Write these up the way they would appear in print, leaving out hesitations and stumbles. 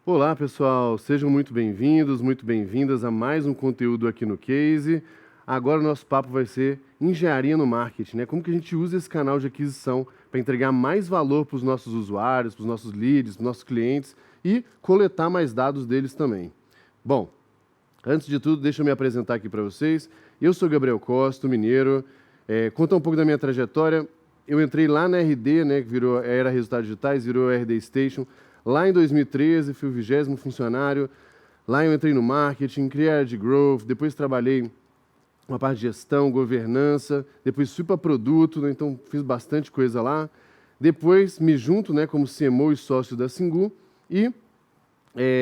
Olá pessoal, sejam muito bem-vindos, muito bem-vindas a mais um conteúdo aqui no Case. Agora o nosso papo vai ser engenharia no marketing, né? Como que a gente usa esse canal de aquisição para entregar mais valor para os nossos usuários, para os nossos leads, para os nossos clientes e coletar mais dados deles também. Bom, antes de tudo, deixa eu me apresentar aqui para vocês. Eu sou Gabriel Costa, mineiro. Contar um pouco da minha trajetória. Eu entrei lá na RD, né, que era Resultados Digitais, virou RD Station. Lá em 2013, fui o 20º funcionário. Lá eu entrei no marketing, criei a de growth, depois trabalhei uma parte de gestão, governança, depois fui para produto, né, então fiz bastante coisa lá. Depois me junto, né, como CMO e sócio da Singu e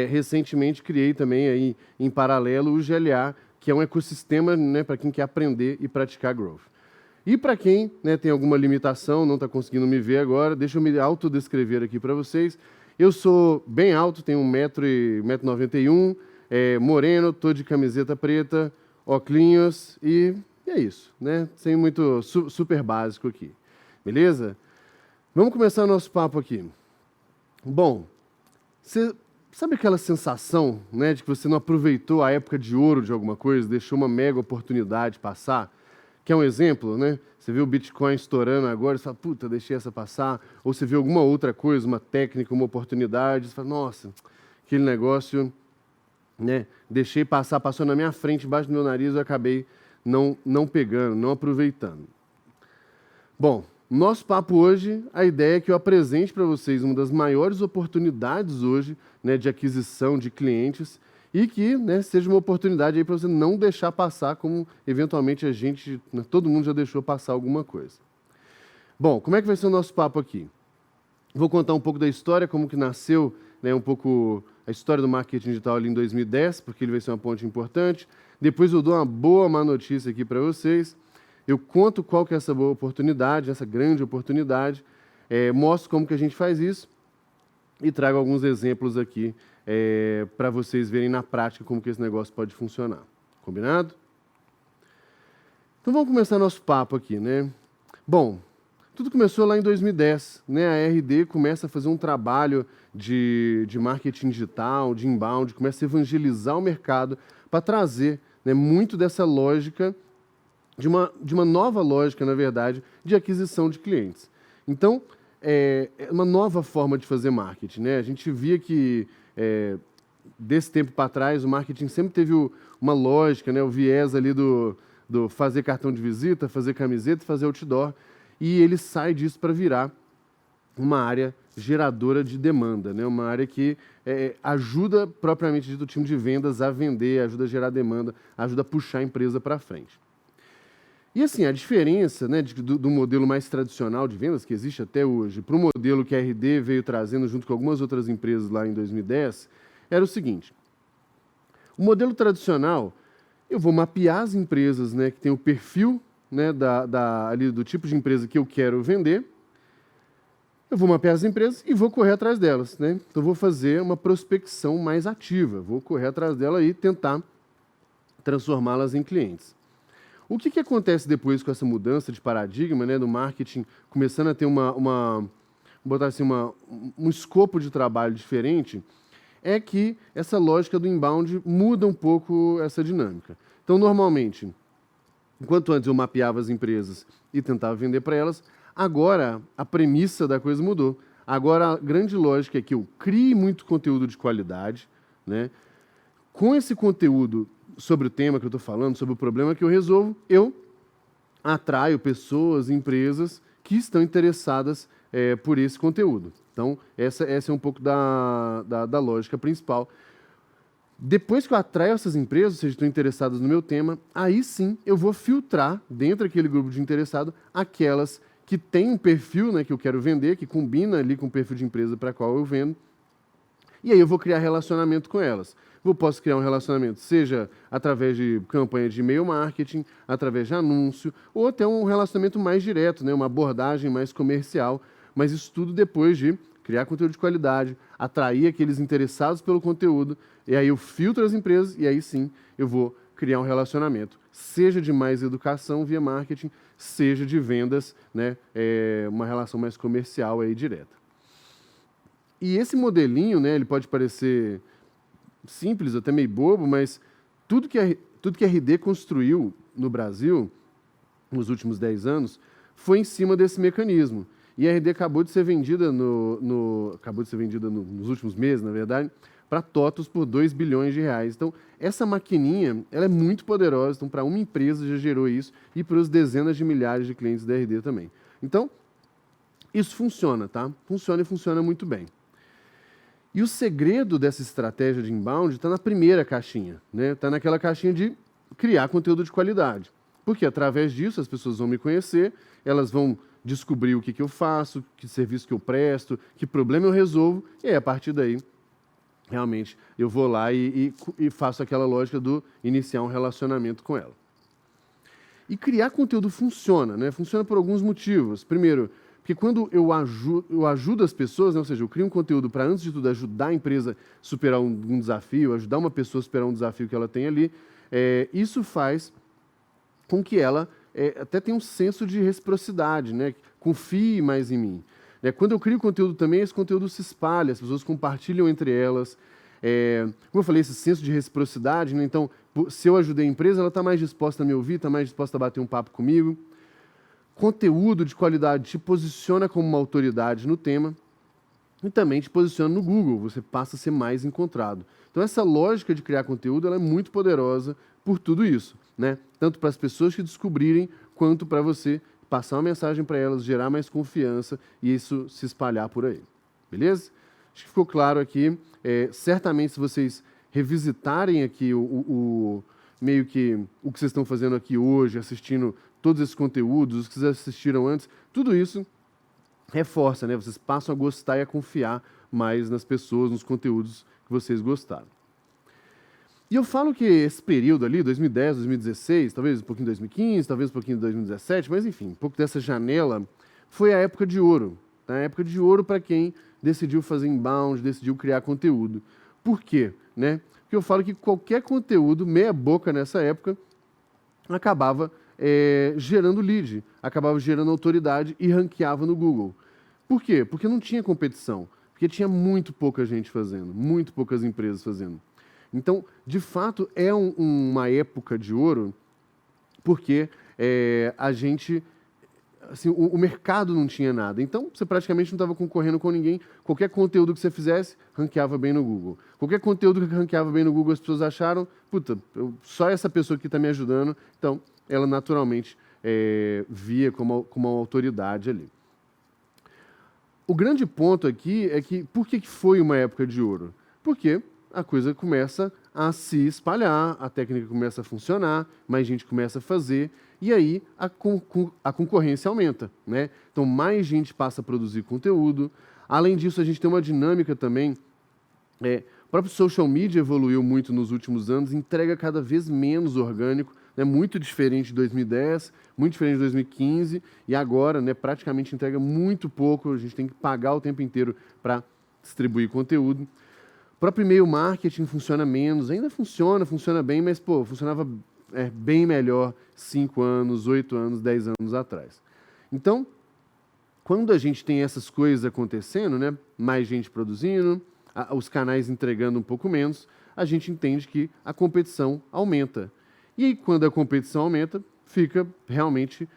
recentemente criei também aí, em paralelo o GLA, que é um ecossistema, né, para quem quer aprender e praticar growth. E para quem, né, tem alguma limitação, não está conseguindo me ver agora, deixa eu me autodescrever aqui para vocês. Eu sou bem alto, tenho 1,91 m, moreno, tô de camiseta preta, óculos e é isso, né? Sem muito super básico aqui, beleza? Vamos começar o nosso papo aqui. Bom, você sabe aquela sensação, né, de que você não aproveitou a época de ouro de alguma coisa, deixou uma mega oportunidade passar? Que é um exemplo, né? Você vê o Bitcoin estourando agora, você fala, puta, deixei essa passar. Ou você vê alguma outra coisa, uma técnica, uma oportunidade, você fala, nossa, aquele negócio, né? Deixei passar, passou na minha frente, embaixo do meu nariz, eu acabei não pegando, não aproveitando. Bom, nosso papo hoje, a ideia é que eu apresente para vocês uma das maiores oportunidades hoje, né, de aquisição de clientes, e que, né, seja uma oportunidade aí para você não deixar passar, como eventualmente a gente, né, todo mundo já deixou passar alguma coisa. Bom, como é que vai ser o nosso papo aqui? Vou contar um pouco da história, como que nasceu, né, um pouco a história do marketing digital ali em 2010, porque ele vai ser uma ponte importante. Depois eu dou uma boa má notícia aqui para vocês. Eu conto qual que é essa boa oportunidade, essa grande oportunidade, mostro como que a gente faz isso e trago alguns exemplos aqui para vocês verem na prática como que esse negócio pode funcionar. Combinado? Então vamos começar nosso papo aqui, né? Bom, tudo começou lá em 2010, né? A RD começa a fazer um trabalho de marketing digital, de inbound, começa a evangelizar o mercado para trazer, né, muito dessa lógica, de uma nova lógica, na verdade, de aquisição de clientes. Então, é uma nova forma de fazer marketing, né? A gente via que desse tempo para trás, o marketing sempre teve uma lógica, né, o viés ali do fazer cartão de visita, fazer camiseta, fazer outdoor, e ele sai disso para virar uma área geradora de demanda, né, uma área que ajuda propriamente dito o time de vendas a vender, ajuda a gerar demanda, ajuda a puxar a empresa para frente. E assim, a diferença, né, do modelo mais tradicional de vendas, que existe até hoje, para o modelo que a RD veio trazendo junto com algumas outras empresas lá em 2010, era o seguinte: o modelo tradicional, eu vou mapear as empresas, né, que tem o perfil, né, ali do tipo de empresa que eu quero vender, eu vou mapear as empresas e vou correr atrás delas, né? Então, vou fazer uma prospecção mais ativa, vou correr atrás dela e tentar transformá-las em clientes. O que acontece depois com essa mudança de paradigma, né, do marketing, começando a ter botar assim, um escopo de trabalho diferente, é que essa lógica do inbound muda um pouco essa dinâmica. Então, normalmente, enquanto antes eu mapeava as empresas e tentava vender para elas, agora a premissa da coisa mudou. Agora a grande lógica é que eu crie muito conteúdo de qualidade, né? Com esse conteúdo sobre o tema que eu estou falando, sobre o problema que eu resolvo, eu atraio pessoas, empresas que estão interessadas por esse conteúdo. Então, essa é um pouco da lógica principal. Depois que eu atraio essas empresas, ou seja, estão interessadas no meu tema, aí sim eu vou filtrar, dentro daquele grupo de interessados, aquelas que têm um perfil, né, que eu quero vender, que combina ali com o perfil de empresa para a qual eu vendo, e aí eu vou criar relacionamento com elas. Eu posso criar um relacionamento, seja através de campanha de e-mail marketing, através de anúncio, ou até um relacionamento mais direto, né, uma abordagem mais comercial, mas isso tudo depois de criar conteúdo de qualidade, atrair aqueles interessados pelo conteúdo, e aí eu filtro as empresas e aí sim eu vou criar um relacionamento, seja de mais educação via marketing, seja de vendas, né, uma relação mais comercial aí direta. E esse modelinho, né, ele pode parecer simples, até meio bobo, mas tudo que a RD construiu no Brasil nos últimos 10 anos foi em cima desse mecanismo. E a RD acabou de ser vendida nos últimos meses, na verdade, para TOTVS por 2 bilhões de reais. Então, essa maquininha, ela é muito poderosa. Então, para uma empresa já gerou isso e para os dezenas de milhares de clientes da RD também. Então, isso funciona, tá? Funciona e funciona muito bem. E o segredo dessa estratégia de inbound está na primeira caixinha, né? Está naquela caixinha de criar conteúdo de qualidade. Porque através disso as pessoas vão me conhecer, elas vão descobrir o que eu faço, que serviço que eu presto, que problema eu resolvo, e aí, a partir daí, realmente, eu vou lá e faço aquela lógica do iniciar um relacionamento com ela. E criar conteúdo funciona, né? Funciona por alguns motivos. Primeiro, porque quando eu ajudo as pessoas, né? Ou seja, eu crio um conteúdo para, antes de tudo, ajudar a empresa a superar um desafio, ajudar uma pessoa a superar um desafio que ela tem ali, isso faz com que ela até tenha um senso de reciprocidade, né? Confie mais em mim. Quando eu crio conteúdo também, esse conteúdo se espalha, as pessoas compartilham entre elas. Como eu falei, esse senso de reciprocidade, né? Então, se eu ajudei a empresa, ela está mais disposta a me ouvir, está mais disposta a bater um papo comigo. Conteúdo de qualidade te posiciona como uma autoridade no tema e também te posiciona no Google, você passa a ser mais encontrado. Então, essa lógica de criar conteúdo ela é muito poderosa por tudo isso, né? Tanto para as pessoas que descobrirem, quanto para você passar uma mensagem para elas, gerar mais confiança e isso se espalhar por aí. Beleza? Acho que ficou claro aqui. Certamente, se vocês revisitarem aqui meio que o que vocês estão fazendo aqui hoje, assistindo todos esses conteúdos, os que vocês assistiram antes, tudo isso reforça, né? Vocês passam a gostar e a confiar mais nas pessoas, nos conteúdos que vocês gostaram. E eu falo que esse período ali, 2010, 2016, talvez um pouquinho de 2015, talvez um pouquinho de 2017, mas enfim, um pouco dessa janela, foi a época de ouro. Tá? A época de ouro para quem decidiu fazer inbound, decidiu criar conteúdo. Por quê? Né? Porque eu falo que qualquer conteúdo, meia boca nessa época, acabava gerando lead, acabava gerando autoridade e ranqueava no Google. Por quê? Porque não tinha competição, porque tinha muito pouca gente fazendo, muito poucas empresas fazendo. Então, de fato, é uma época de ouro, porque a gente, assim, o mercado não tinha nada. Então, você praticamente não estava concorrendo com ninguém. Qualquer conteúdo que você fizesse, ranqueava bem no Google. Qualquer conteúdo que ranqueava bem no Google, as pessoas acharam, puta, só essa pessoa que está me ajudando. Então, ela naturalmente via como uma autoridade ali. O grande ponto aqui é que, por que foi uma época de ouro? Porque a coisa começa a se espalhar, a técnica começa a funcionar, mais gente começa a fazer, e aí a concorrência aumenta, né? Então, mais gente passa a produzir conteúdo. Além disso, a gente tem uma dinâmica também. O próprio social media evoluiu muito nos últimos anos, entrega cada vez menos orgânico, né? Muito diferente de 2010, muito diferente de 2015, e agora, né, praticamente entrega muito pouco, a gente tem que pagar o tempo inteiro para distribuir conteúdo. O próprio e-mail marketing funciona menos, ainda funciona bem, mas funcionava bem melhor 5 anos, 8 anos, 10 anos atrás. Então, quando a gente tem essas coisas acontecendo, né, mais gente produzindo, os canais entregando um pouco menos, a gente entende que a competição aumenta. E aí, quando a competição aumenta, fica realmente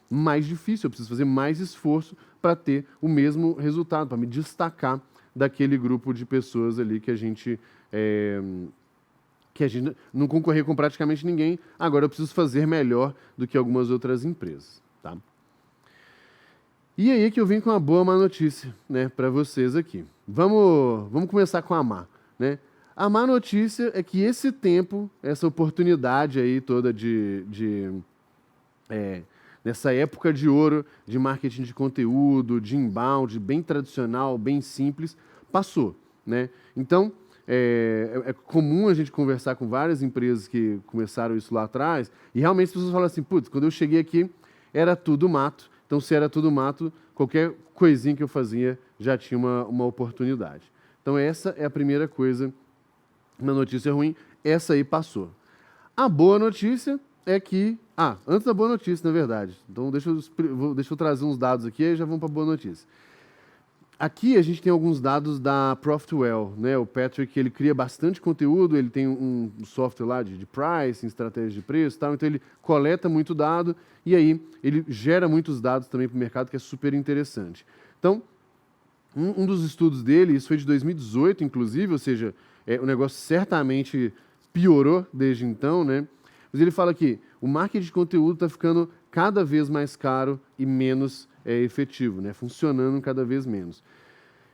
mais difícil, eu preciso fazer mais esforço para ter o mesmo resultado, para me destacar daquele grupo de pessoas ali que a gente não concorria com praticamente ninguém, agora eu preciso fazer melhor do que algumas outras empresas. Tá? E aí que eu vim com uma boa má notícia, né, para vocês aqui. Vamos começar com a má, né? A má notícia é que esse tempo, essa oportunidade aí toda nessa época de ouro de marketing de conteúdo, de inbound, bem tradicional, bem simples, passou, né? Então, é comum a gente conversar com várias empresas que começaram isso lá atrás e realmente as pessoas falam assim, putz, quando eu cheguei aqui era tudo mato Então, se era tudo mato, qualquer coisinha que eu fazia já tinha uma oportunidade. Então, essa é a primeira coisa, uma notícia ruim. Essa aí passou. A boa notícia é que... antes da boa notícia, na verdade. Então, deixa eu trazer uns dados aqui e já vamos para a boa notícia. Aqui a gente tem alguns dados da Profitwell, né? O Patrick, ele cria bastante conteúdo, ele tem um software lá de pricing, estratégia de preço e tal, então ele coleta muito dado e aí ele gera muitos dados também para o mercado, que é super interessante. Então, um dos estudos dele, isso foi de 2018, inclusive, ou seja, o negócio certamente piorou desde então, né? Mas ele fala que o marketing de conteúdo está ficando cada vez mais caro e menos efetivo, né? Funcionando cada vez menos.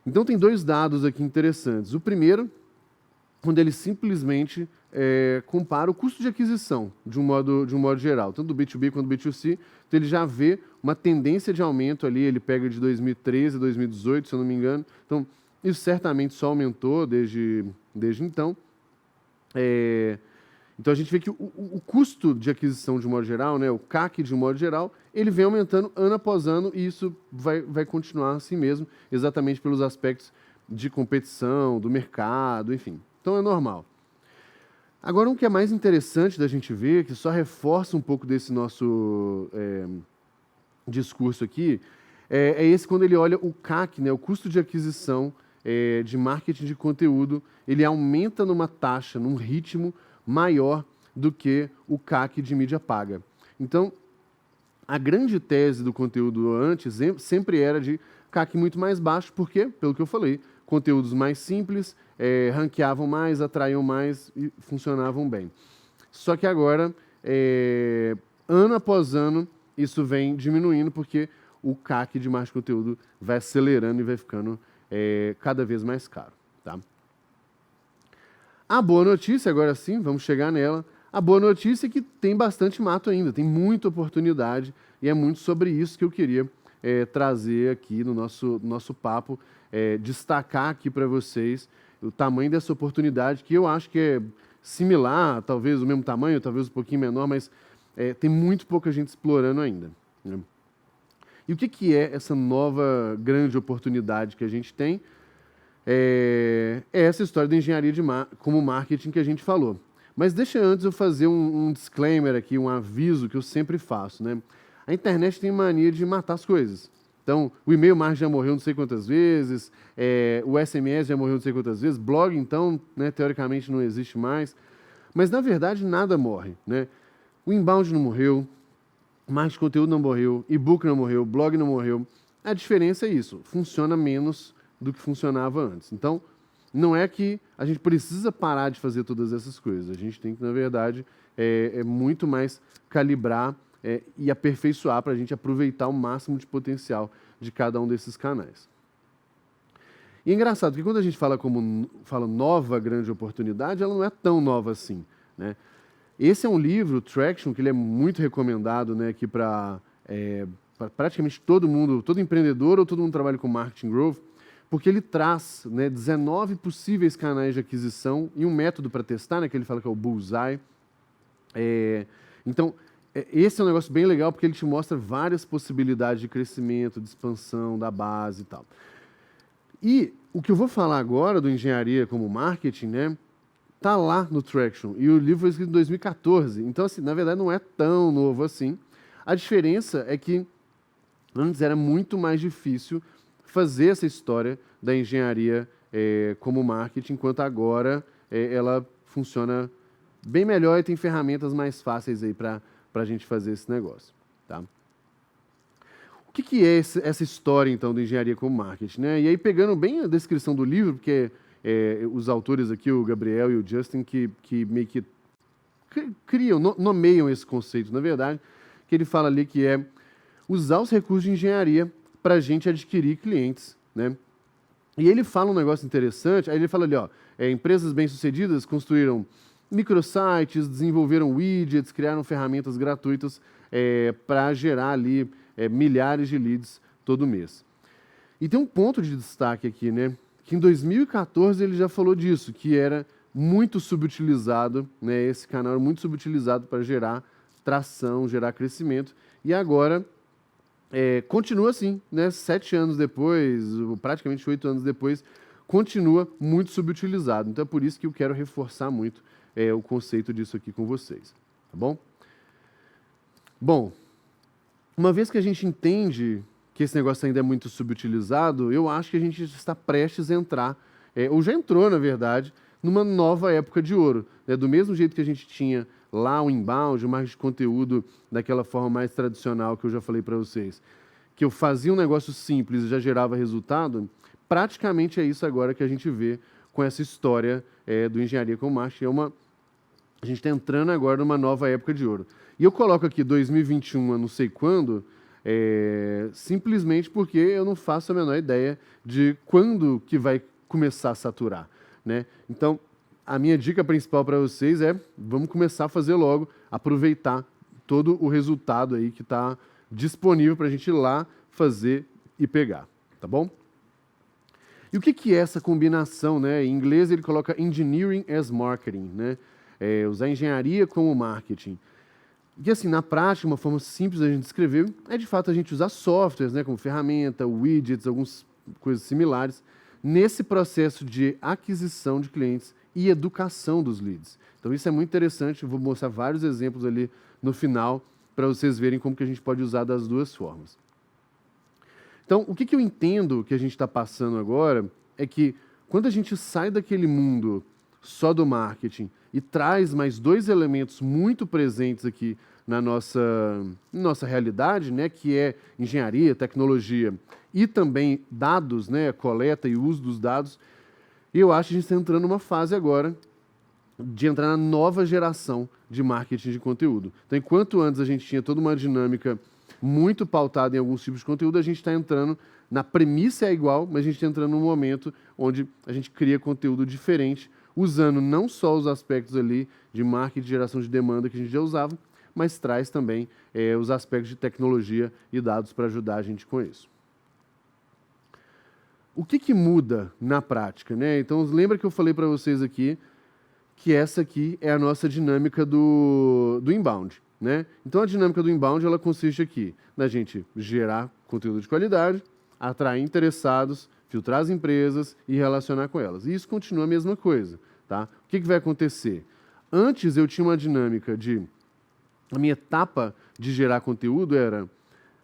Então tem dois dados aqui interessantes. O primeiro, quando ele simplesmente compara o custo de aquisição de um modo geral, tanto do B2B quanto do B2C, então ele já vê uma tendência de aumento ali, ele pega de 2013 a 2018, se eu não me engano. Então, isso certamente só aumentou desde então. Então a gente vê que o custo de aquisição de um modo geral, né, o CAC de um modo geral, ele vem aumentando ano após ano e isso vai continuar assim mesmo, exatamente pelos aspectos de competição, do mercado, enfim. Então é normal. Agora, um que é mais interessante da gente ver, que só reforça um pouco desse nosso discurso aqui, é esse quando ele olha o CAC, né, o custo de aquisição de marketing de conteúdo, ele aumenta numa taxa, num ritmo maior do que o CAC de mídia paga. Então, a grande tese do conteúdo antes sempre era de CAC muito mais baixo, porque, pelo que eu falei, conteúdos mais simples, ranqueavam mais, atraíam mais e funcionavam bem. Só que agora, ano após ano, isso vem diminuindo, porque o CAC de mais conteúdo vai acelerando e vai ficando cada vez mais caro. Tá? A boa notícia, agora sim, vamos chegar nela. A boa notícia é que tem bastante mato ainda, tem muita oportunidade e é muito sobre isso que eu queria trazer aqui no nosso papo, destacar aqui para vocês o tamanho dessa oportunidade, que eu acho que é similar, talvez o mesmo tamanho, talvez um pouquinho menor, mas tem muito pouca gente explorando ainda. Né? E o que é essa nova grande oportunidade que a gente tem? É essa história da engenharia como marketing que a gente falou. Mas deixa antes eu fazer um disclaimer aqui, um aviso que eu sempre faço, né? A internet tem mania de matar as coisas. Então, o e-mail marketing já morreu não sei quantas vezes, o SMS já morreu não sei quantas vezes, blog, então, né, teoricamente não existe mais. Mas, na verdade, nada morre, né? O inbound não morreu, marketing de conteúdo não morreu, e-book não morreu, blog não morreu. A diferença é isso, funciona menos do que funcionava antes. Então, não é que a gente precisa parar de fazer todas essas coisas. A gente tem que, na verdade, muito mais calibrar e aperfeiçoar para a gente aproveitar o máximo de potencial de cada um desses canais. E é engraçado que quando a gente fala nova grande oportunidade, ela não é tão nova assim, né? Esse é um livro, Traction, que ele é muito recomendado, né, aqui para praticamente todo mundo, todo empreendedor ou todo mundo que trabalha com marketing growth, porque ele traz, né, 19 possíveis canais de aquisição e um método para testar, né, que ele fala que é o Bullseye. Então, esse é um negócio bem legal, porque ele te mostra várias possibilidades de crescimento, de expansão da base e tal. E o que eu vou falar agora do engenharia como marketing, né, tá lá no Traction. E o livro foi escrito em 2014. Então, assim, na verdade, não é tão novo assim. A diferença é que antes era muito mais difícil fazer essa história da engenharia como marketing, enquanto agora ela funciona bem melhor e tem ferramentas mais fáceis aí para a gente fazer esse negócio. Tá? O que é essa história, então, da engenharia como marketing? Né? E aí, pegando bem a descrição do livro, porque os autores aqui, o Gabriel e o Justin, que meio que criam, nomeiam esse conceito, na verdade, que ele fala ali que é usar os recursos de engenharia para a gente adquirir clientes, né? E ele fala um negócio interessante, aí ele fala ali, ó, empresas bem-sucedidas construíram microsites, desenvolveram widgets, criaram ferramentas gratuitas para gerar ali milhares de leads todo mês. E tem um ponto de destaque aqui, né? Que em 2014 ele já falou disso, que era muito subutilizado, né? Esse canal era muito subutilizado para gerar tração, gerar crescimento, e agora continua assim, né? 7 anos depois, ou praticamente 8 anos depois, continua muito subutilizado. Então é por isso que eu quero reforçar muito o conceito disso aqui com vocês, tá bom? Bom, uma vez que a gente entende que esse negócio ainda é muito subutilizado, eu acho que a gente está prestes a entrar, ou já entrou, na verdade, numa nova época de ouro, né? Do mesmo jeito que a gente tinha lá o inbound, o marketing de conteúdo daquela forma mais tradicional que eu já falei para vocês, que eu fazia um negócio simples e já gerava resultado, praticamente é isso agora que a gente vê com essa história do Engenharia com Marketing. A gente está entrando agora numa nova época de ouro. E eu coloco aqui 2021 a não sei quando, simplesmente porque eu não faço a menor ideia de quando que vai começar a saturar, né? Então, a minha dica principal para vocês é: vamos começar a fazer logo, aproveitar todo o resultado aí que está disponível para a gente ir lá fazer e pegar, tá bom? E o que é essa combinação, né? Em inglês ele coloca engineering as marketing, né? Usar engenharia como marketing. E assim, na prática, uma forma simples da gente descrever é de fato a gente usar softwares, né, como ferramenta, widgets, algumas coisas similares, nesse processo de aquisição de clientes e educação dos leads. Então isso é muito interessante, eu vou mostrar vários exemplos ali no final para vocês verem como que a gente pode usar das duas formas. Então, o que eu entendo que a gente está passando agora é que quando a gente sai daquele mundo só do marketing e traz mais 2 elementos muito presentes aqui na nossa realidade, né, que é engenharia, tecnologia e também dados, né, coleta e uso dos dados, eu acho que a gente está entrando numa fase agora de entrar na nova geração de marketing de conteúdo. Então, enquanto antes a gente tinha toda uma dinâmica muito pautada em alguns tipos de conteúdo, a gente está entrando, na premissa é igual, mas a gente está entrando num momento onde a gente cria conteúdo diferente, usando não só os aspectos ali de marketing, de geração de demanda que a gente já usava, mas traz também os aspectos de tecnologia e dados para ajudar a gente com isso. O que muda na prática, né? Então, lembra que eu falei para vocês aqui que essa aqui é a nossa dinâmica do inbound, né? Então, a dinâmica do inbound, ela consiste aqui na gente gerar conteúdo de qualidade, atrair interessados, filtrar as empresas e relacionar com elas. E isso continua a mesma coisa, tá? O que vai acontecer? Antes eu tinha uma dinâmica de... A minha etapa de gerar conteúdo era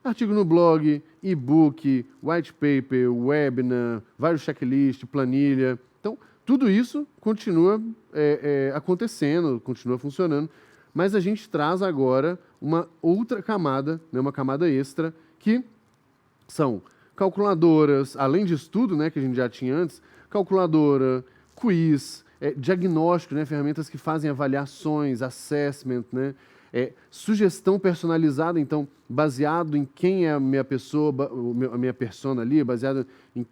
artigo no blog, e-book, white paper, webinar, vários checklists, planilha. Então, tudo isso continua acontecendo, continua funcionando, mas a gente traz agora uma outra camada, né, uma camada extra, que são calculadoras, além disso tudo, né, que a gente já tinha antes, calculadora, quiz, diagnóstico, né, ferramentas que fazem avaliações, assessment, né, sugestão personalizada, então, baseado em quem é a minha pessoa, a minha persona ali, baseado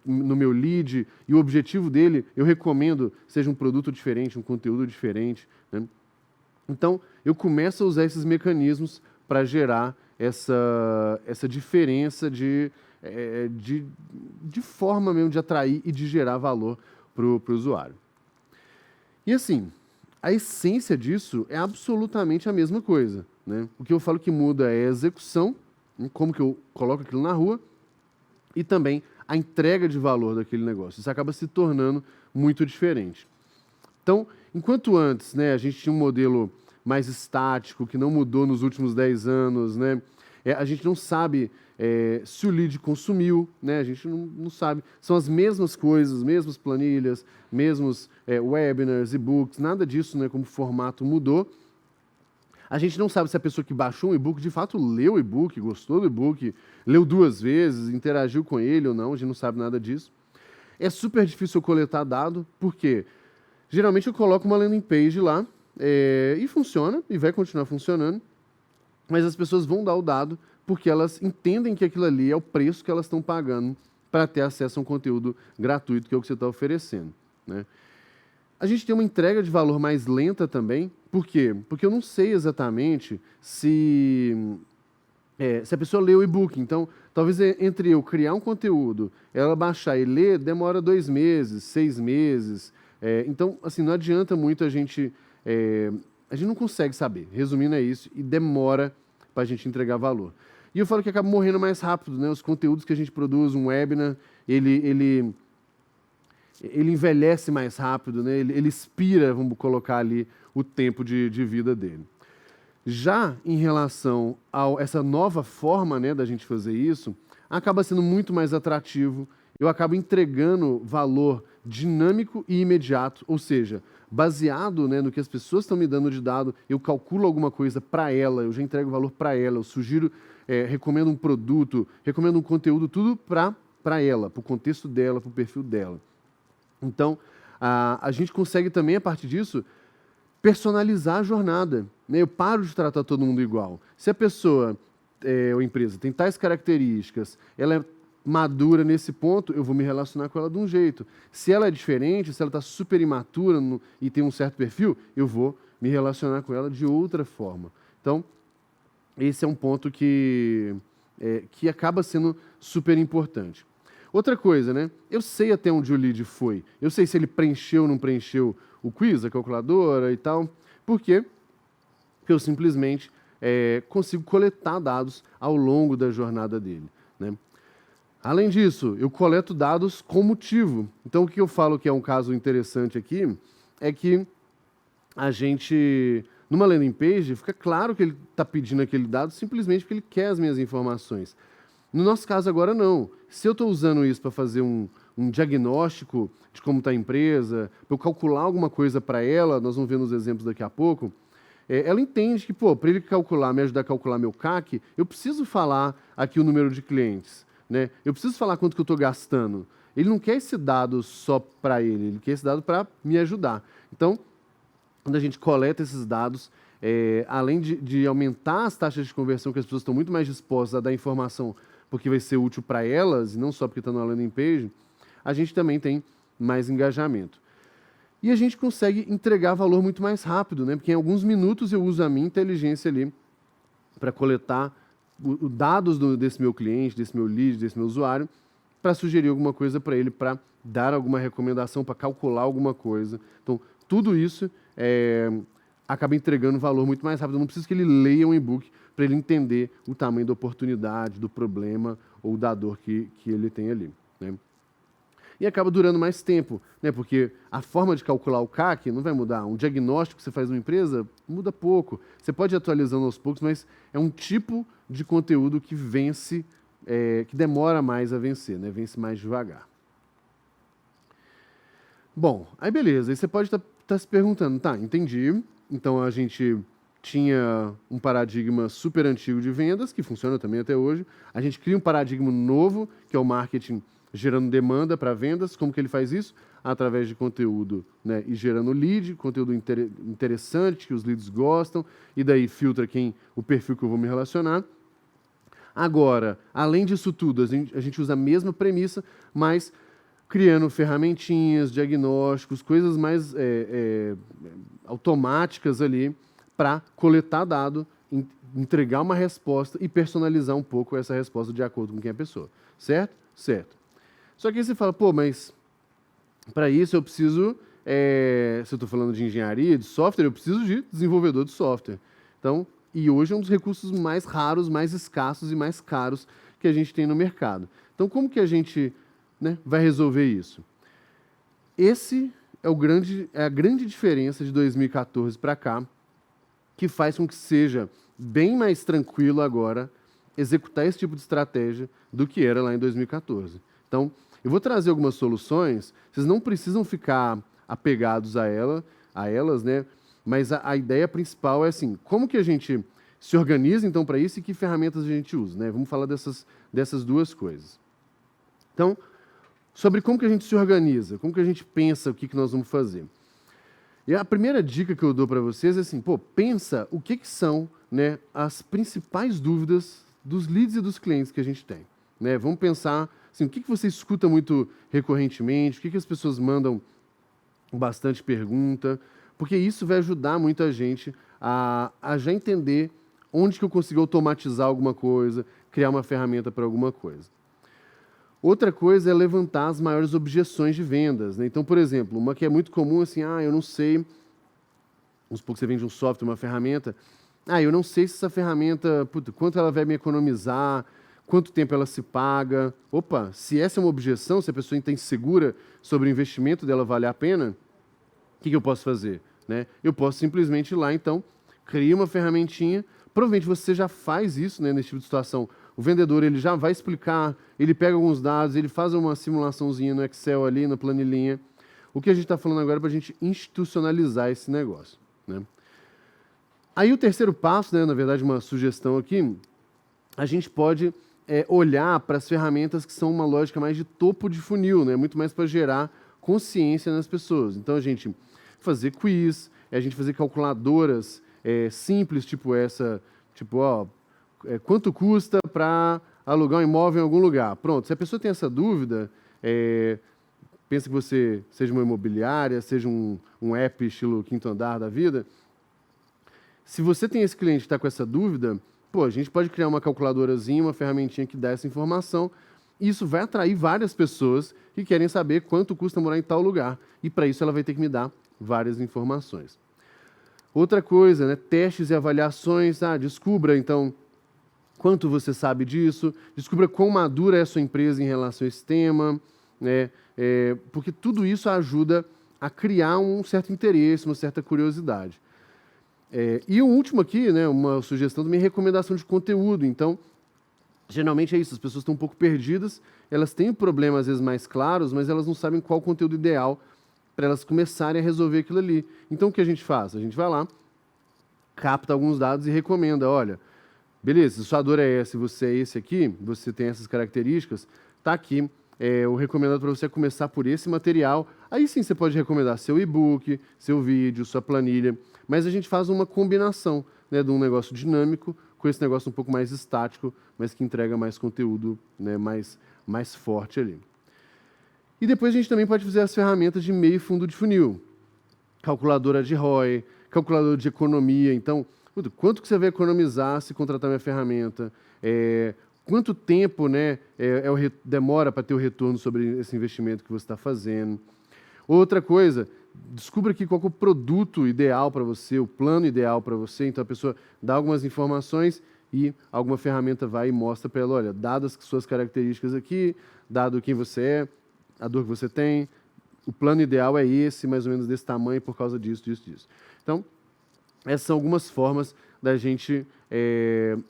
no meu lead, e o objetivo dele, eu recomendo seja um produto diferente, um conteúdo diferente, né? Então, eu começo a usar esses mecanismos para gerar essa diferença de forma mesmo de atrair e de gerar valor para o usuário. E assim, a essência disso é absolutamente a mesma coisa, né? O que eu falo que muda é a execução, como que eu coloco aquilo na rua, e também a entrega de valor daquele negócio. Isso acaba se tornando muito diferente. Então, enquanto antes, né, a gente tinha um modelo mais estático, que não mudou nos últimos 10 anos, né? A gente não sabe se o lead consumiu, né? A gente não sabe. São as mesmas coisas, mesmas planilhas, mesmos webinars, e-books, nada disso, né, como formato mudou. A gente não sabe se a pessoa que baixou um e-book de fato leu o e-book, gostou do e-book, leu 2 vezes, interagiu com ele ou não, a gente não sabe nada disso. É super difícil eu coletar dado, porque geralmente eu coloco uma landing page lá e funciona, e vai continuar funcionando, mas as pessoas vão dar o dado porque elas entendem que aquilo ali é o preço que elas estão pagando para ter acesso a um conteúdo gratuito, que é o que você está oferecendo, né? A gente tem uma entrega de valor mais lenta também. Por quê? Porque eu não sei exatamente se a pessoa lê o e-book. Então, talvez entre eu criar um conteúdo, ela baixar e ler, demora 2 meses, 6 meses. Então, assim, não adianta muito a gente não consegue saber. Resumindo, é isso, e demora para a gente entregar valor. E eu falo que acaba morrendo mais rápido, né? Os conteúdos que a gente produz, um webinar, ele envelhece mais rápido, né? Ele expira, vamos colocar ali, o tempo de vida dele. Já em relação a essa nova forma, né, da gente fazer isso, acaba sendo muito mais atrativo. Eu acabo entregando valor dinâmico e imediato, ou seja, baseado, né, no que as pessoas estão me dando de dado, eu calculo alguma coisa para ela, eu já entrego valor para ela, eu sugiro, recomendo um produto, recomendo um conteúdo, tudo para ela, para o contexto dela, para o perfil dela. Então, a gente consegue também, a partir disso, personalizar a jornada, né? Eu paro de tratar todo mundo igual. Se a pessoa ou empresa tem tais características, ela é madura nesse ponto, eu vou me relacionar com ela de um jeito. Se ela é diferente, se ela está super imatura e tem um certo perfil, eu vou me relacionar com ela de outra forma. Então, esse é um ponto que acaba sendo super importante. Outra coisa, né? Eu sei até onde o lead foi. Eu sei se ele preencheu ou não preencheu o quiz, a calculadora e tal. Por quê? Porque eu simplesmente consigo coletar dados ao longo da jornada dele, né? Além disso, eu coleto dados com motivo. Então, o que eu falo que é um caso interessante aqui é que a gente, numa landing page, fica claro que ele está pedindo aquele dado simplesmente porque ele quer as minhas informações. No nosso caso agora, não. Se eu estou usando isso para fazer um diagnóstico de como está a empresa, para eu calcular alguma coisa para ela, nós vamos ver nos exemplos daqui a pouco, ela entende que, para ele calcular, me ajudar a calcular meu CAC, eu preciso falar aqui o número de clientes, né? Eu preciso falar quanto que eu estou gastando. Ele não quer esse dado só para ele quer esse dado para me ajudar. Então, quando a gente coleta esses dados, além de aumentar as taxas de conversão, que as pessoas estão muito mais dispostas a dar informação porque vai ser útil para elas, e não só porque está no landing page, a gente também tem mais engajamento. E a gente consegue entregar valor muito mais rápido, né? Porque em alguns minutos eu uso a minha inteligência ali para coletar os dados desse meu cliente, desse meu lead, desse meu usuário, para sugerir alguma coisa para ele, para dar alguma recomendação, para calcular alguma coisa. Então, tudo isso acaba entregando valor muito mais rápido. Eu não preciso que ele leia um e-book para ele entender o tamanho da oportunidade, do problema ou da dor que ele tem ali, né? E acaba durando mais tempo, né? Porque a forma de calcular o CAC não vai mudar. Um diagnóstico que você faz numa empresa muda pouco. Você pode ir atualizando aos poucos, mas é um tipo de conteúdo que vence, que demora mais a vencer, né? Vence mais devagar. Bom, aí beleza. Aí você pode estar se perguntando, tá, entendi. Então a gente tinha um paradigma super antigo de vendas, que funciona também até hoje. A gente cria um paradigma novo, que é o marketing gerando demanda para vendas. Como que ele faz isso? Através de conteúdo, né? E gerando lead, conteúdo interessante, que os leads gostam, e daí filtra o perfil que eu vou me relacionar. Agora, além disso tudo, a gente usa a mesma premissa, mas criando ferramentinhas, diagnósticos, coisas mais automáticas ali, para coletar dado, entregar uma resposta e personalizar um pouco essa resposta de acordo com quem é a pessoa. Certo? Certo. Só que aí você fala, mas para isso eu preciso, se eu estou falando de engenharia, de software, eu preciso de desenvolvedor de software. Então, e hoje é um dos recursos mais raros, mais escassos e mais caros que a gente tem no mercado. Então, como que a gente, né, vai resolver isso? Esse é a grande diferença de 2014 para cá, que faz com que seja bem mais tranquilo agora executar esse tipo de estratégia do que era lá em 2014. Então, eu vou trazer algumas soluções, vocês não precisam ficar apegados a elas, né? Mas a ideia principal é assim, como que a gente se organiza então para isso e que ferramentas a gente usa, né? Vamos falar dessas duas coisas. Então, sobre como que a gente se organiza, como que a gente pensa o que nós vamos fazer. E a primeira dica que eu dou para vocês é assim, pensa o que são, né, as principais dúvidas dos leads e dos clientes que a gente tem, né? Vamos pensar assim, o que você escuta muito recorrentemente, o que as pessoas mandam bastante pergunta, porque isso vai ajudar muita gente a já entender onde que eu consigo automatizar alguma coisa, criar uma ferramenta para alguma coisa. Outra coisa é levantar as maiores objeções de vendas, né? Então, por exemplo, uma que é muito comum, assim, eu não sei, vamos supor que você vende um software, uma ferramenta, eu não sei se essa ferramenta, puta, quanto ela vai me economizar, quanto tempo ela se paga. Opa, se essa é uma objeção, se a pessoa está insegura sobre o investimento dela vale a pena, o que eu posso fazer? Né? Eu posso simplesmente ir lá, então, criar uma ferramentinha. Provavelmente você já faz isso, né, nesse tipo de situação. O vendedor ele já vai explicar, ele pega alguns dados, ele faz uma simulaçãozinha no Excel ali, na planilhinha. O que a gente está falando agora é para a gente institucionalizar esse negócio. Né? Aí o terceiro passo, né, na verdade uma sugestão aqui, a gente pode olhar para as ferramentas que são uma lógica mais de topo de funil, né, muito mais para gerar consciência nas pessoas. Então a gente fazer quiz, a gente fazer calculadoras simples, tipo essa, tipo, quanto custa para alugar um imóvel em algum lugar? Pronto, se a pessoa tem essa dúvida, pensa que você seja uma imobiliária, seja um app estilo Quinto Andar da vida, se você tem esse cliente que está com essa dúvida, pô, a gente pode criar uma calculadorazinha, uma ferramentinha que dá essa informação, e isso vai atrair várias pessoas que querem saber quanto custa morar em tal lugar, e para isso ela vai ter que me dar várias informações. Outra coisa, né, testes e avaliações, descubra então quanto você sabe disso, descubra quão madura é a sua empresa em relação a esse tema, né, porque tudo isso ajuda a criar um certo interesse, uma certa curiosidade. E o último aqui, né, uma sugestão também, recomendação de conteúdo. Então, geralmente é isso, as pessoas estão um pouco perdidas, elas têm problemas às vezes mais claros, mas elas não sabem qual o conteúdo ideal para elas começarem a resolver aquilo ali. Então, o que a gente faz? A gente vai lá, capta alguns dados e recomenda, olha, beleza, se sua dor é essa, você é esse aqui, você tem essas características, tá aqui o recomendado para você começar por esse material. Aí sim você pode recomendar seu e-book, seu vídeo, sua planilha, mas a gente faz uma combinação, né, de um negócio dinâmico com esse negócio um pouco mais estático, mas que entrega mais conteúdo, né, mais forte ali. E depois a gente também pode fazer as ferramentas de meio e fundo de funil. Calculadora de ROI, calculadora de economia. Então, quanto que você vai economizar se contratar minha ferramenta? Quanto tempo, né, demora para ter o retorno sobre esse investimento que você está fazendo? Outra coisa, descubra aqui qual é o produto ideal para você, o plano ideal para você. Então, a pessoa dá algumas informações e alguma ferramenta vai e mostra para ela, olha, dadas suas características aqui, dado quem você é, a dor que você tem, o plano ideal é esse, mais ou menos desse tamanho, por causa disso, disso, disso. Então, essas são algumas formas da gente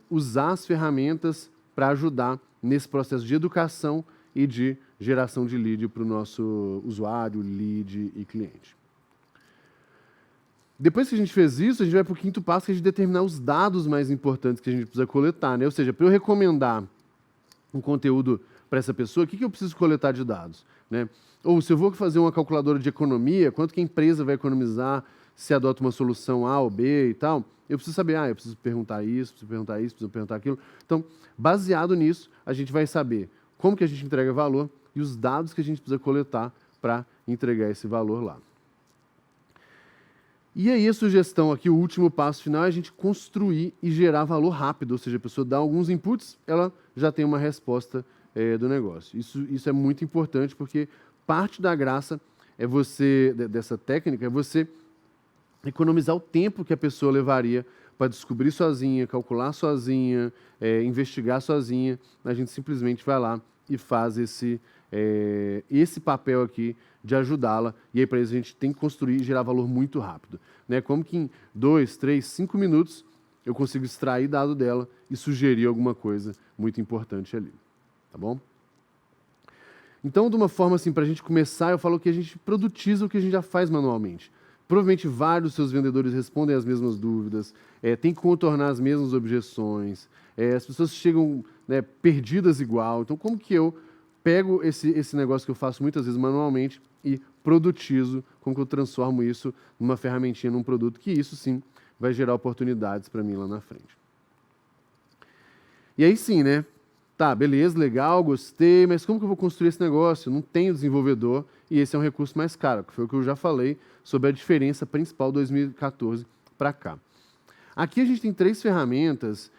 usar as ferramentas para ajudar nesse processo de educação e de geração de lead para o nosso usuário, lead e cliente. Depois que a gente fez isso, a gente vai para o quinto passo, que é de determinar os dados mais importantes que a gente precisa coletar, né? Ou seja, para eu recomendar um conteúdo para essa pessoa, o que eu preciso coletar de dados? Né? Ou se eu vou fazer uma calculadora de economia, quanto que a empresa vai economizar se adota uma solução A ou B e tal, eu preciso saber, eu preciso perguntar isso, preciso perguntar aquilo. Então, baseado nisso, a gente vai saber como que a gente entrega valor e os dados que a gente precisa coletar para entregar esse valor lá. E aí a sugestão aqui, o último passo final, é a gente construir e gerar valor rápido, ou seja, a pessoa dá alguns inputs, ela já tem uma resposta do negócio. Isso é muito importante, porque parte da graça dessa técnica é você economizar o tempo que a pessoa levaria para descobrir sozinha, calcular sozinha, investigar sozinha. A gente simplesmente vai lá e faz esse papel aqui de ajudá-la. E aí, para isso, a gente tem que construir e gerar valor muito rápido. Né? Como que em 2, 3, 5 minutos eu consigo extrair dado dela e sugerir alguma coisa muito importante ali. Tá bom? Então, de uma forma assim, para a gente começar, eu falo que a gente produtiza o que a gente já faz manualmente. Provavelmente vários dos seus vendedores respondem as mesmas dúvidas, tem que contornar as mesmas objeções, as pessoas chegam, né, perdidas igual. Então, como que eu pego esse negócio que eu faço muitas vezes manualmente e produtizo, como que eu transformo isso numa ferramentinha, num produto, que isso sim vai gerar oportunidades para mim lá na frente. E aí sim, né? Tá, beleza, legal, gostei, mas como que eu vou construir esse negócio? Eu não tenho desenvolvedor e esse é um recurso mais caro, que foi o que eu já falei sobre a diferença principal de 2014 para cá. Aqui a gente tem 3 ferramentas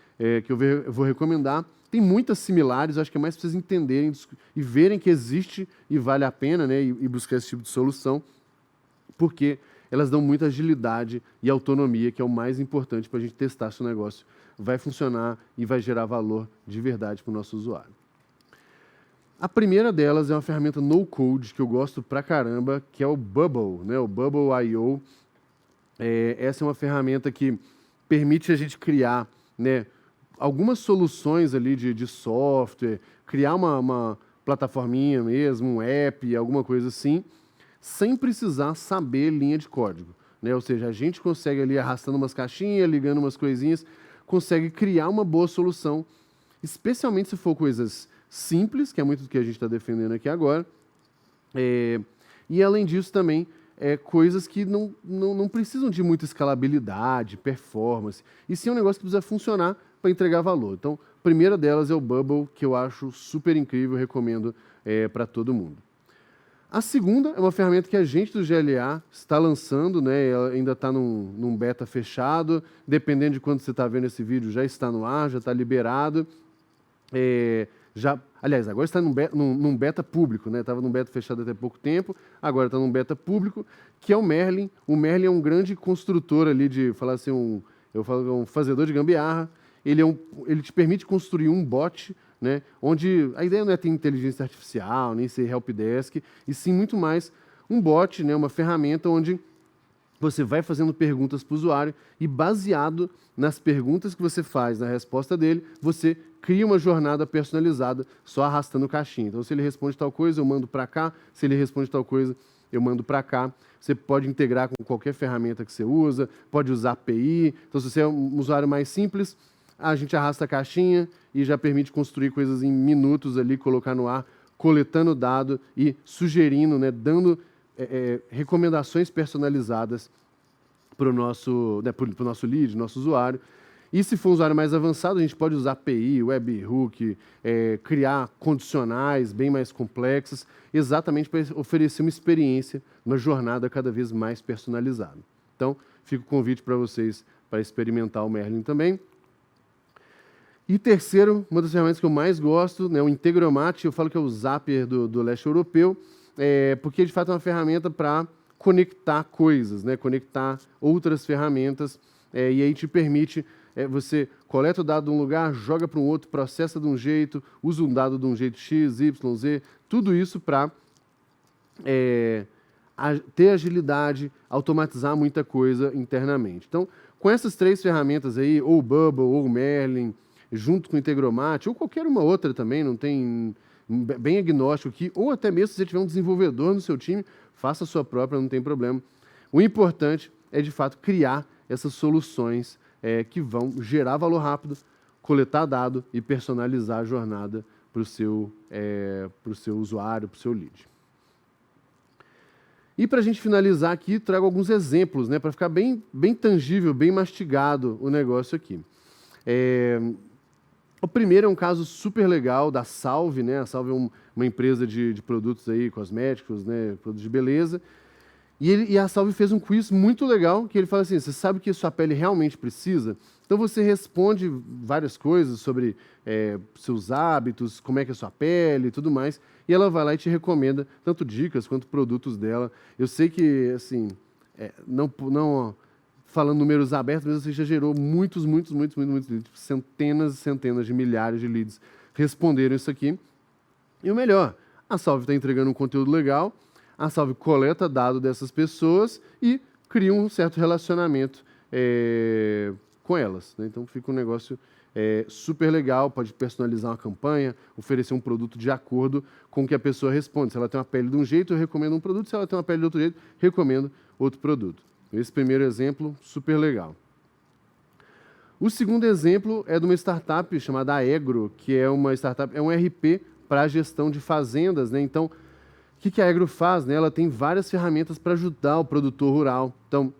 que eu vou recomendar. Tem muitas similares, eu acho que é mais para vocês entenderem e verem que existe e vale a pena, né, e buscar esse tipo de solução, porque elas dão muita agilidade e autonomia, que é o mais importante para a gente testar se o negócio vai funcionar e vai gerar valor de verdade para o nosso usuário. A primeira delas é uma ferramenta no-code que eu gosto pra caramba, que é o Bubble, né? O Bubble.io. Essa é uma ferramenta que permite a gente criar, né, algumas soluções ali de software, criar uma plataforminha mesmo, um app, alguma coisa assim, sem precisar saber linha de código, né? Ou seja, a gente consegue ali arrastando umas caixinhas, ligando umas coisinhas, consegue criar uma boa solução, especialmente se for coisas simples, que é muito do que a gente está defendendo aqui agora, e além disso também, coisas que não precisam de muita escalabilidade, performance, e sim um negócio que precisa funcionar para entregar valor. Então, a primeira delas é o Bubble, que eu acho super incrível, recomendo para todo mundo. A segunda é uma ferramenta que a gente do GLA está lançando, né? Ela ainda está num beta fechado, dependendo de quando você está vendo esse vídeo, já está no ar, já está liberado. Aliás, agora está num beta público, né? Estava num beta fechado até pouco tempo, agora está num beta público, que é o Merlin. O Merlin é um grande construtor ali eu falo um fazedor de gambiarra. Ele te permite construir um bot, né? Onde a ideia não é ter inteligência artificial, nem ser helpdesk, e sim muito mais um bot, né? Uma ferramenta onde você vai fazendo perguntas para o usuário e, baseado nas perguntas que você faz, na resposta dele, você cria uma jornada personalizada só arrastando caixinha. Então, se ele responde tal coisa, eu mando para cá. Se ele responde tal coisa, eu mando para cá. Você pode integrar com qualquer ferramenta que você usa, pode usar API. Então, se você é um usuário mais simples, a gente arrasta a caixinha e já permite construir coisas em minutos ali, colocar no ar, coletando dado e sugerindo, né, dando recomendações personalizadas para o nosso lead, nosso usuário. E se for um usuário mais avançado, a gente pode usar API, webhook, criar condicionais bem mais complexas, exatamente para oferecer uma experiência, uma jornada cada vez mais personalizada. Então, fica o convite para vocês para experimentar o Merlin também. E terceiro, uma das ferramentas que eu mais gosto, né, o Integromat, eu falo que é o Zapier do leste europeu, porque de fato é uma ferramenta para conectar coisas, né, conectar outras ferramentas, e aí te permite, você coleta o dado de um lugar, joga para um outro, processa de um jeito, usa um dado de um jeito X, Y, Z, tudo isso para ter agilidade, automatizar muita coisa internamente. Então, com essas três ferramentas aí, ou o Bubble, ou o Merlin, junto com o Integromat, ou qualquer uma outra também, não tem bem agnóstico aqui, ou até mesmo se você tiver um desenvolvedor no seu time, faça a sua própria, não tem problema. O importante é, de fato, criar essas soluções que vão gerar valor rápido, coletar dado e personalizar a jornada para o seu usuário, para o seu lead. E para a gente finalizar aqui, trago alguns exemplos, né, para ficar bem tangível, bem mastigado o negócio aqui. O primeiro é um caso super legal da Salve, né? A Salve é uma empresa de produtos aí, cosméticos, né, produtos de beleza. E a Salve fez um quiz muito legal, que ele fala assim, você sabe o que sua pele realmente precisa? Então você responde várias coisas sobre seus hábitos, como é que é a sua pele e tudo mais, e ela vai lá e te recomenda tanto dicas quanto produtos dela. Eu sei que, assim, não falando números abertos, mas você já gerou muitos leads, centenas e centenas de milhares de leads responderam isso aqui. E o melhor, a Salve está entregando um conteúdo legal, a Salve coleta dado dessas pessoas e cria um certo relacionamento com elas, né? Então fica um negócio super legal, pode personalizar uma campanha, oferecer um produto de acordo com o que a pessoa responde. Se ela tem uma pele de um jeito, eu recomendo um produto, se ela tem uma pele de outro jeito, recomendo outro produto. Esse primeiro exemplo, super legal. O segundo exemplo é de uma startup chamada Aegro, que é uma startup, é um RP para a gestão de fazendas, né? Então, o que a Aegro faz, né? Ela tem várias ferramentas para ajudar o produtor rural. Então,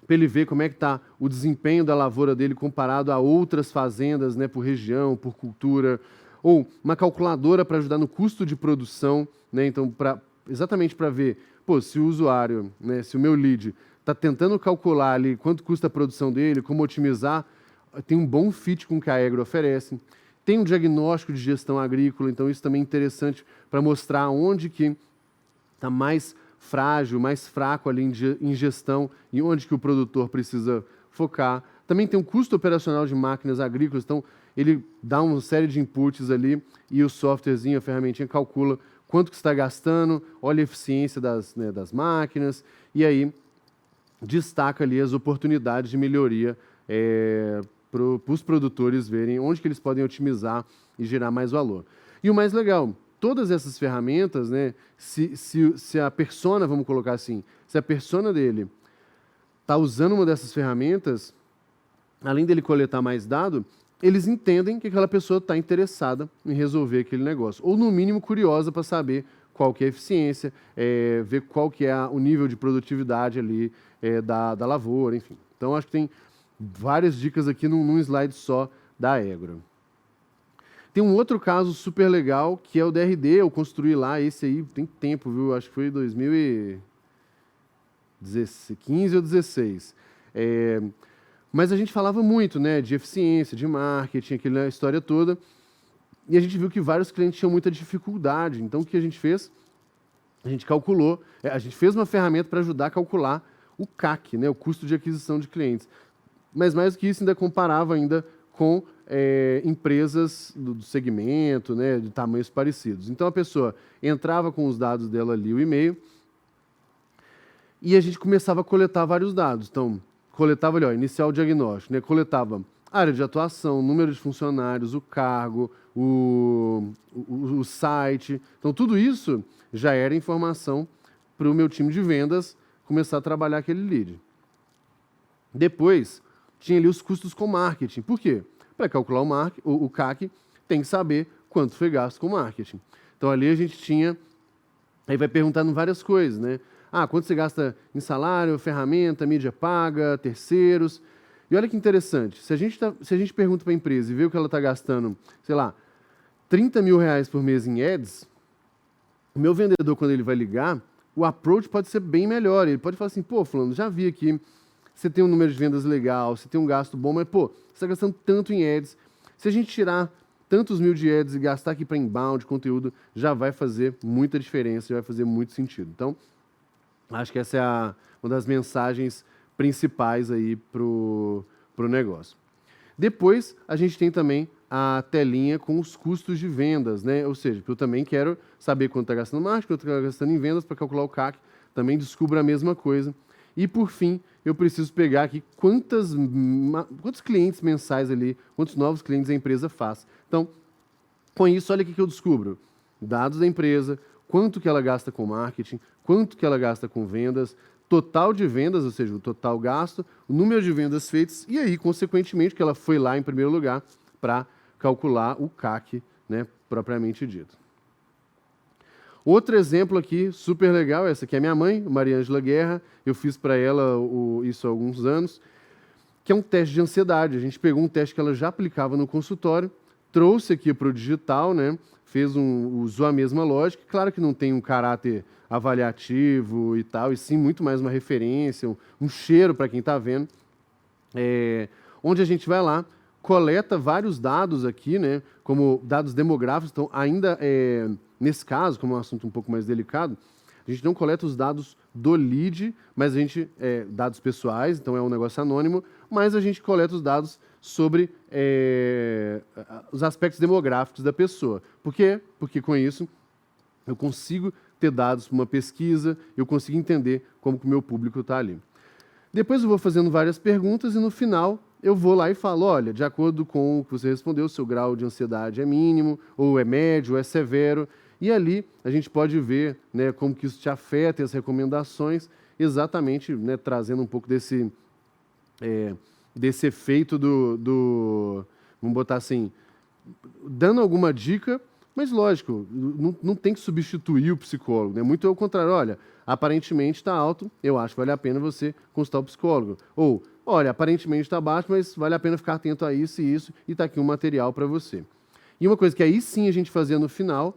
para ele ver como é que está o desempenho da lavoura dele comparado a outras fazendas, né, por região, por cultura, ou uma calculadora para ajudar no custo de produção, né? Então, exatamente para ver, se o usuário, né, se o meu lead está tentando calcular ali quanto custa a produção dele, como otimizar, tem um bom fit com o que a Aegro oferece. Tem um diagnóstico de gestão agrícola, então isso também é interessante para mostrar onde que está mais frágil, mais fraco ali em gestão e onde que o produtor precisa focar. Também tem um custo operacional de máquinas agrícolas, então ele dá uma série de inputs ali e o softwarezinho, a ferramentinha calcula quanto que está gastando, olha a eficiência das máquinas e aí destaca ali as oportunidades de melhoria para os produtores verem onde que eles podem otimizar e gerar mais valor. E o mais legal, todas essas ferramentas, né, se a persona, vamos colocar assim, se a persona dele está usando uma dessas ferramentas, além dele coletar mais dado, eles entendem que aquela pessoa está interessada em resolver aquele negócio, ou no mínimo curiosa para saber qual que é a eficiência, ver qual que é o nível de produtividade ali da lavoura, enfim. Então, acho que tem várias dicas aqui num slide só da Egro. Tem um outro caso super legal, que é o DRD, eu construí lá, esse aí tem tempo, viu? Acho que foi 2015 ou 2016. Mas a gente falava muito, né, de eficiência, de marketing, aquela história toda, e a gente viu que vários clientes tinham muita dificuldade. Então, o que a gente fez? A gente calculou, a gente fez uma ferramenta para ajudar a calcular o CAC, né, o custo de aquisição de clientes. Mas mais do que isso, ainda comparava ainda com empresas do segmento, né, de tamanhos parecidos. Então, a pessoa entrava com os dados dela ali, o e-mail, e a gente começava a coletar vários dados. Então, coletava ali, ó, inicial diagnóstico, né, coletava área de atuação, número de funcionários, o cargo, o site. Então, tudo isso já era informação para o meu time de vendas começar a trabalhar aquele lead. Depois, tinha ali os custos com marketing. Por quê? Para calcular o CAC, tem que saber quanto foi gasto com marketing. Então, ali a gente tinha... Aí vai perguntando várias coisas, né? Quanto você gasta em salário, ferramenta, mídia paga, terceiros... E olha que interessante, se a gente pergunta para a empresa e vê o que ela está gastando, sei lá, R$30 mil por mês em ads, o meu vendedor, quando ele vai ligar, o approach pode ser bem melhor. Ele pode falar assim, pô, fulano, já vi aqui, você tem um número de vendas legal, você tem um gasto bom, mas, pô, você está gastando tanto em ads. Se a gente tirar tantos mil de ads e gastar aqui para inbound, conteúdo, já vai fazer muita diferença, já vai fazer muito sentido. Então, acho que essa é uma das mensagens principais aí pro negócio. Depois, a gente tem também a telinha com os custos de vendas, né? Ou seja, eu também quero saber quanto está gastando no marketing, quanto está gastando em vendas para calcular o CAC, também descubro a mesma coisa. E, por fim, eu preciso pegar aqui quantos clientes mensais ali, quantos novos clientes a empresa faz. Então, com isso, olha o que eu descubro. Dados da empresa, quanto que ela gasta com marketing, quanto que ela gasta com vendas, total de vendas, ou seja, o total gasto, o número de vendas feitas, e aí, consequentemente, que ela foi lá em primeiro lugar para calcular o CAC, né, propriamente dito. Outro exemplo aqui, super legal, essa aqui é minha mãe, Maria Ângela Guerra, eu fiz para ela isso há alguns anos, que é um teste de ansiedade. A gente pegou um teste que ela já aplicava no consultório, trouxe aqui para o digital, né, usou a mesma lógica, claro que não tem um caráter avaliativo e tal, e sim muito mais uma referência, um cheiro para quem está vendo, onde a gente vai lá, coleta vários dados aqui, né, como dados demográficos, então ainda nesse caso, como é um assunto um pouco mais delicado, a gente não coleta os dados do lead, mas a gente, dados pessoais, então é um negócio anônimo, mas a gente coleta os dados sobre os aspectos demográficos da pessoa. Por quê? Porque com isso eu consigo ter dados para uma pesquisa, eu consigo entender como que o meu público está ali. Depois eu vou fazendo várias perguntas e no final eu vou lá e falo, olha, de acordo com o que você respondeu, seu grau de ansiedade é mínimo, ou é médio, ou é severo, e ali a gente pode ver, né, como que isso te afeta e as recomendações, exatamente, né, trazendo um pouco desse efeito vamos botar assim, dando alguma dica, mas lógico, não tem que substituir o psicólogo, né? Muito ao contrário, olha, aparentemente está alto, eu acho que vale a pena você consultar o psicólogo. Ou, olha, aparentemente está baixo, mas vale a pena ficar atento a isso e isso, e está aqui um material para você. E uma coisa que aí sim a gente fazia no final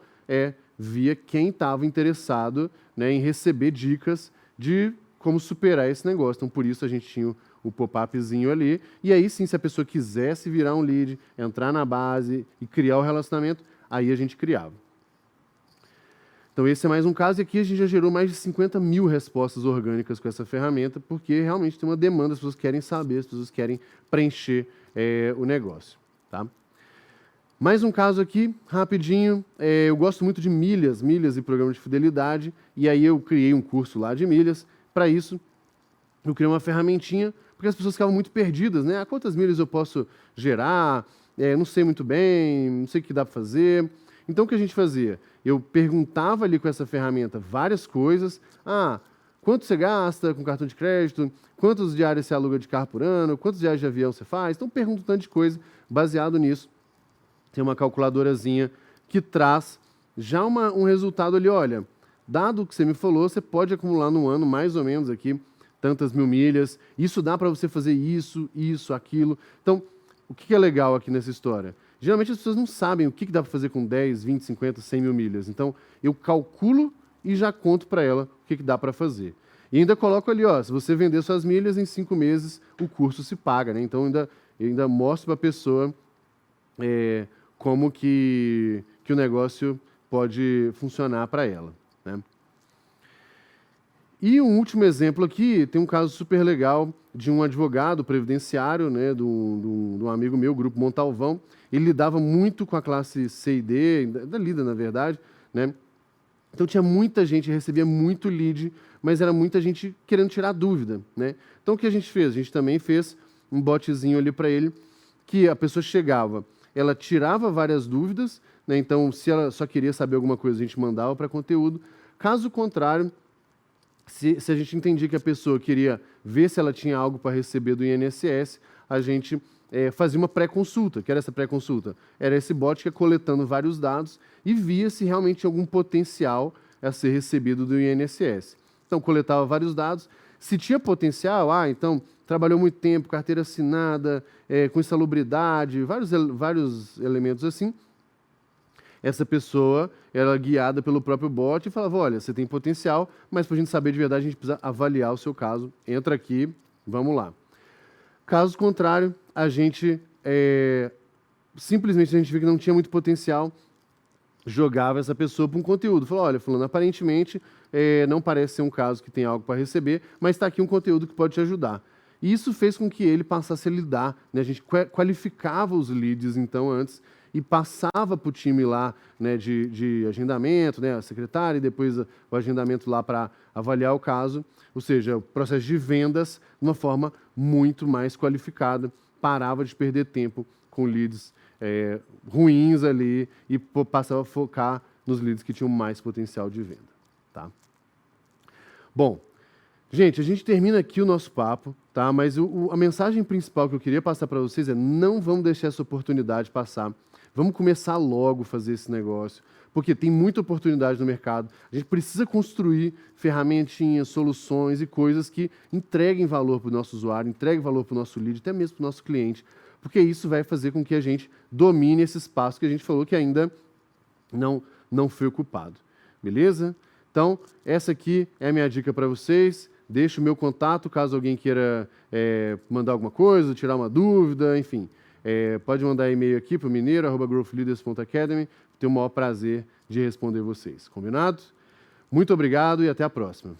via quem estava interessado, né, em receber dicas de como superar esse negócio. Então, por isso a gente tinha o pop-upzinho ali, e aí sim, se a pessoa quisesse virar um lead, entrar na base e criar o relacionamento, aí a gente criava. Então, esse é mais um caso, e aqui a gente já gerou mais de 50 mil respostas orgânicas com essa ferramenta, porque realmente tem uma demanda, as pessoas querem saber, as pessoas querem preencher o negócio. Tá? Mais um caso aqui, rapidinho. Eu gosto muito de milhas e programas de fidelidade, e aí eu criei um curso lá de milhas. Para isso, eu criei uma ferramentinha, porque as pessoas ficavam muito perdidas, né? Quantas milhas eu posso gerar? Não sei muito bem, não sei o que dá para fazer. Então, o que a gente fazia? Eu perguntava ali com essa ferramenta várias coisas. Quanto você gasta com cartão de crédito? Quantos diários você aluga de carro por ano? Quantos viagens de avião você faz? Então, pergunta um tanto de coisa. Baseado nisso, tem uma calculadorazinha que traz já um resultado ali. Olha, dado o que você me falou, você pode acumular no ano mais ou menos aqui tantas mil milhas. Isso dá para você fazer isso, aquilo. Então, o que é legal aqui nessa história? Geralmente as pessoas não sabem o que dá para fazer com 10, 20, 50, 100 mil milhas. Então, eu calculo e já conto para ela o que dá para fazer. E ainda coloco ali, se você vender suas milhas, em 5 meses o curso se paga, né? Então, eu ainda mostro para a pessoa como que o negócio pode funcionar para ela, né? E um último exemplo aqui, tem um caso super legal de um advogado previdenciário, né, de um amigo meu, Grupo Montalvão. Ele lidava muito com a classe C e D, ainda lida, na verdade, né? Então tinha muita gente, recebia muito lead, mas era muita gente querendo tirar dúvida, né? Então o que a gente fez? A gente também fez um botzinho ali para ele, que a pessoa chegava, ela tirava várias dúvidas, né? Então se ela só queria saber alguma coisa, a gente mandava para conteúdo. Caso contrário, se a gente entendia que a pessoa queria ver se ela tinha algo para receber do INSS, a gente fazia uma pré-consulta. Que era essa pré-consulta? Era esse bot que ia coletando vários dados e via se realmente tinha algum potencial a ser recebido do INSS. Então, coletava vários dados. Se tinha potencial, então, trabalhou muito tempo, carteira assinada, com insalubridade, vários elementos assim. Essa pessoa era guiada pelo próprio bot e falava, olha, você tem potencial, mas para a gente saber de verdade, a gente precisa avaliar o seu caso. Entra aqui, vamos lá. Caso contrário, a gente simplesmente a gente viu que não tinha muito potencial, jogava essa pessoa para um conteúdo. Falou, olha, fulano, aparentemente não parece ser um caso que tem algo para receber, mas está aqui um conteúdo que pode te ajudar. E isso fez com que ele passasse a lidar, né? A gente qualificava os leads, então, antes, e passava para o time lá, né, de agendamento, né, a secretária, e depois o agendamento lá para avaliar o caso, ou seja, o processo de vendas de uma forma muito mais qualificada, parava de perder tempo com leads ruins ali e passava a focar nos leads que tinham mais potencial de venda. Tá? Bom, gente, a gente termina aqui o nosso papo, tá? Mas a mensagem principal que eu queria passar para vocês é não vamos deixar essa oportunidade passar. Vamos começar logo a fazer esse negócio, porque tem muita oportunidade no mercado. A gente precisa construir ferramentinhas, soluções e coisas que entreguem valor para o nosso usuário, entreguem valor para o nosso lead, até mesmo para o nosso cliente, porque isso vai fazer com que a gente domine esse espaço que a gente falou que ainda não foi ocupado. Beleza? Então, essa aqui é a minha dica para vocês. Deixo o meu contato, caso alguém queira mandar alguma coisa, tirar uma dúvida, enfim. Pode mandar e-mail aqui para o mineiro@growthleaders.academy. Tenho o maior prazer de responder vocês. Combinado? Muito obrigado e até a próxima.